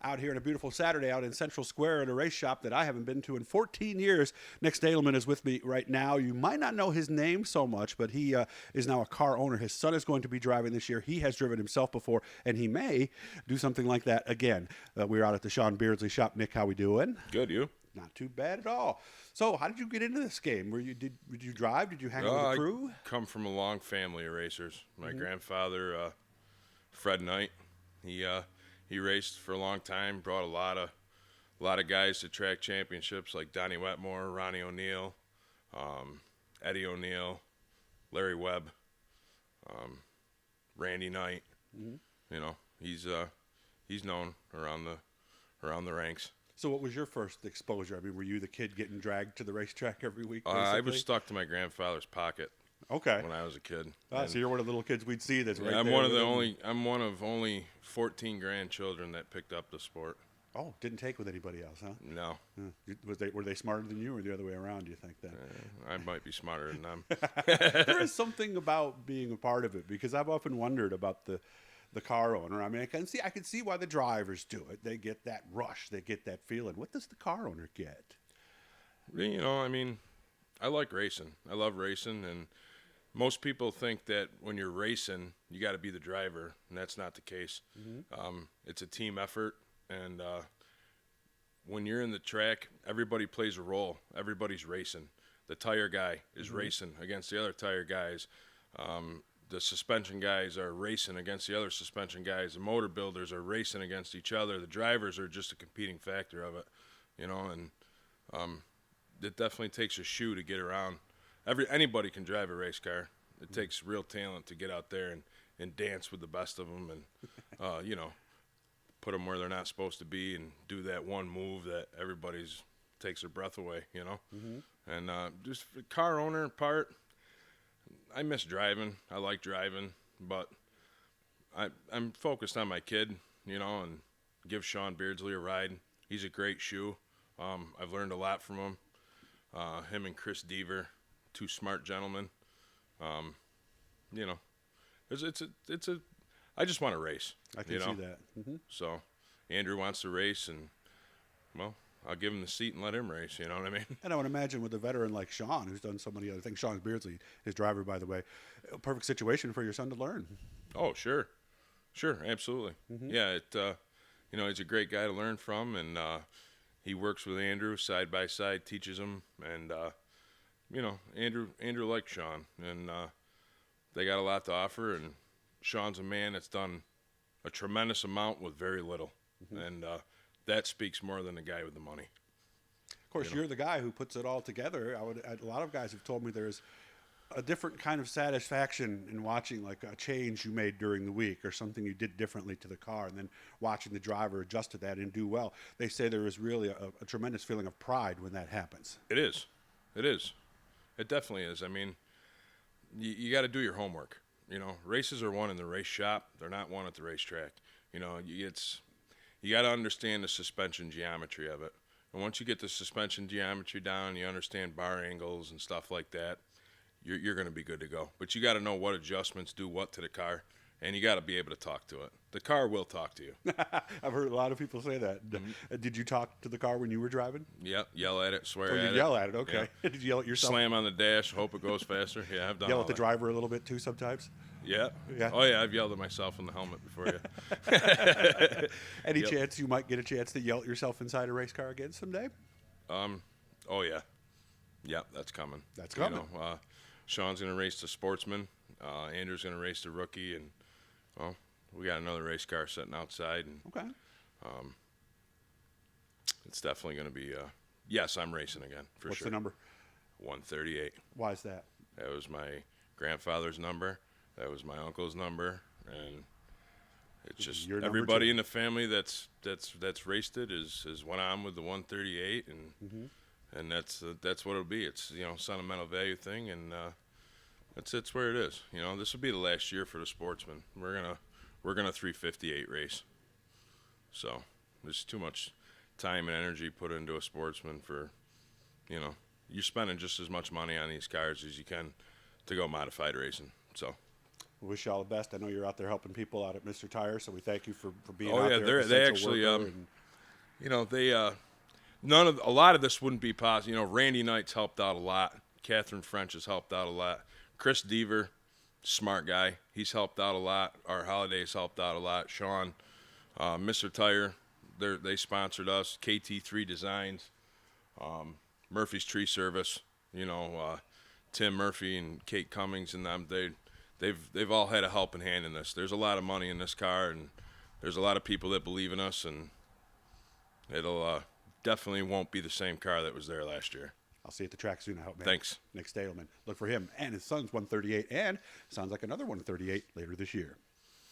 out here on a beautiful Saturday out in Central Square at a race shop that I haven't been to in 14 years. Nick Stadelman is with me right now. You might not know his name so much, but he is now a car owner. His son is going to be driving this year. He has driven himself before, and he may do something like that again. We're out at the Sean Beardsley shop. Nick, how we doing? Good, you? Not too bad at all. So, how did you get into this game? Did you drive? Did you hang out with the crew? I come from a long family of racers. My grandfather, Fred Knight, he raced for a long time. Brought a lot of guys to track championships like Donnie Wetmore, Ronnie O'Neill, Eddie O'Neill, Larry Webb, Randy Knight. You know, he's known around the ranks. So what was your first exposure? I mean, were you the kid getting dragged to the racetrack every week? I was stuck to my grandfather's pocket. Okay. When I was a kid. So you're one of the little kids we'd see that's right I'm there. I'm one of only 14 grandchildren that picked up the sport. Oh, didn't take with anybody else, huh? No. Were they smarter than you, or the other way around? Do you think that? I might be smarter than them. There is something about being a part of it, because I've often wondered about the car owner. I mean, I can see why the drivers do it. They get that rush, they get that feeling. What does the car owner get? You know, I mean, I like racing. I love racing, and most people think that when you're racing, you got to be the driver, and that's not the case. It's a team effort, and when you're in the track, everybody plays a role. Everybody's racing. The tire guy is racing against the other tire guys. The suspension guys are racing against the other suspension guys. The motor builders are racing against each other. The drivers are just a competing factor of it, you know, and it definitely takes a shoe to get around. Anybody can drive a race car. It takes real talent to get out there and dance with the best of them and, you know, put them where they're not supposed to be and do that one move that everybody's takes their breath away, you know. And just the car owner part, I miss driving. I like driving, but I'm focused on my kid, you know, and give Sean Beardsley a ride. He's a great shoe. I've learned a lot from him. Him and Chris Deaver, two smart gentlemen. You know, I just want to race. I can see that. So Andrew wants to race, and, well, I'll give him the seat and let him race, you know what I mean? And I would imagine with a veteran like Sean, who's done so many other things, Sean Beardsley, his driver, by the way, a perfect situation for your son to learn. Oh, sure, absolutely. Yeah, you know, he's a great guy to learn from, and he works with Andrew side by side, teaches him, and you know, Andrew likes Sean, and they got a lot to offer, and Sean's a man that's done a tremendous amount with very little, and that speaks more than the guy with the money. Of course, you're the guy who puts it all together. A lot of guys have told me there's a different kind of satisfaction in watching, like, a change you made during the week or something you did differently to the car, and then watching the driver adjust to that and do well. They say there is really a tremendous feeling of pride when that happens. It is. It definitely is. I mean, you got to do your homework. You know, races are won in the race shop. They're not won at the racetrack. You know, you got to understand the suspension geometry of it. And once you get the suspension geometry down, you understand bar angles and stuff like that, you're going to be good to go. But you got to know what adjustments do what to the car, and you got to be able to talk to it. The car will talk to you. I've heard a lot of people say that. Did you talk to the car when you were driving? Yep, yell at it, swear at it. Oh, you yell at it, okay. Yeah. Did you yell at yourself? Slam on the dash, hope it goes faster. Yeah, I've done Yell all at the that. driver a little bit too sometimes? Yeah. Oh, yeah, I've yelled at myself in the helmet before, yeah. Any chance you might get a chance to yell at yourself inside a race car again someday? Oh, yeah. Yeah, that's coming. That's coming. You know, Sean's going to race the Sportsman. Andrew's going to race the Rookie. And, well, we got another race car sitting outside. And, okay. It's definitely going to be, yes, I'm racing again, for sure. What's the number? 138. Why is that? That was my grandfather's number. That was my uncle's number. And it's just everybody in the family that's raced it has went on with the 138, and that's what it'll be. It's, you know, sentimental value thing, and it's where it is. You know, this will be the last year for the Sportsman. We're gonna 358 race. So there's too much time and energy put into a Sportsman for, you know, you're spending just as much money on these cars as you can to go modified racing. So. We wish you all the best. I know you're out there helping people out at Mr. Tire, so we thank you for being out there. Oh, yeah, they actually You know, they a lot of this wouldn't be possible. You know, Randy Knight's helped out a lot. Catherine French has helped out a lot. Chris Deaver, smart guy, he's helped out a lot. Our Holidays helped out a lot. Sean, Mr. Tire, they sponsored us. KT3 Designs, Murphy's Tree Service. You know, Tim Murphy and Kate Cummings and them. They've all had a helping hand in this. There's a lot of money in this car, and there's a lot of people that believe in us, and it'll definitely won't be the same car that was there last year. I'll see you at the track soon, I hope, man. Thanks. Nick Stadelman. Look for him and his son's 138, and sounds like another 138 later this year.